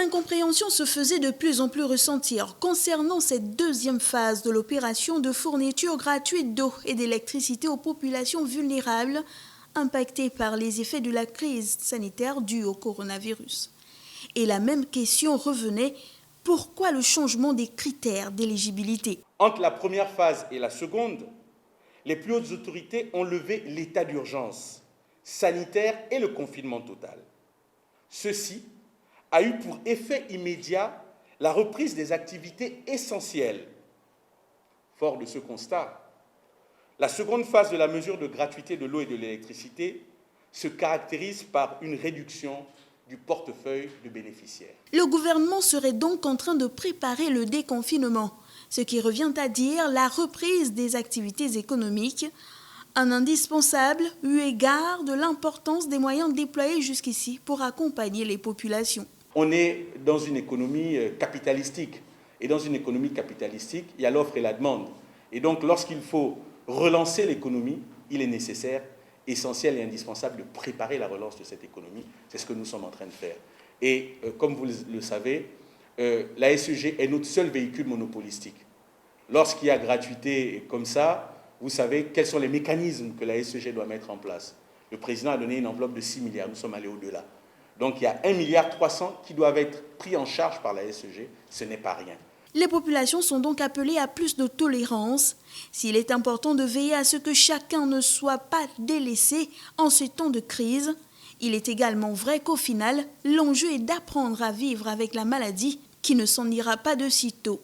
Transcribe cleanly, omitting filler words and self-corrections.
incompréhensions se faisaient de plus en plus ressentir concernant cette deuxième phase de l'opération de fourniture gratuite d'eau et d'électricité aux populations vulnérables impactées par les effets de la crise sanitaire due au coronavirus. Et la même question revenait, pourquoi le changement des critères d'éligibilité? Entre la première phase et la seconde, les plus hautes autorités ont levé l'état d'urgence sanitaire et le confinement total. Ceci a eu pour effet immédiat la reprise des activités essentielles. Fort de ce constat, la seconde phase de la mesure de gratuité de l'eau et de l'électricité se caractérise par une réduction du portefeuille de bénéficiaires. Le gouvernement serait donc en train de préparer le déconfinement, ce qui revient à dire la reprise des activités économiques, un indispensable eu égard de l'importance des moyens déployés jusqu'ici pour accompagner les populations. On est dans une économie capitalistique. Et dans une économie capitalistique, il y a l'offre et la demande. Et donc, lorsqu'il faut relancer l'économie, il est nécessaire, essentiel et indispensable de préparer la relance de cette économie. C'est ce que nous sommes en train de faire. Et comme vous le savez, la SEG est notre seul véhicule monopolistique. Lorsqu'il y a gratuité comme ça, vous savez quels sont les mécanismes que la SEG doit mettre en place. Le président a donné une enveloppe de 6 milliards, nous sommes allés au-delà. Donc il y a 1,3 milliard qui doivent être pris en charge par la SEG, ce n'est pas rien. Les populations sont donc appelées à plus de tolérance. S'il est important de veiller à ce que chacun ne soit pas délaissé en ces temps de crise, il est également vrai qu'au final, l'enjeu est d'apprendre à vivre avec la maladie qui ne s'en ira pas de sitôt.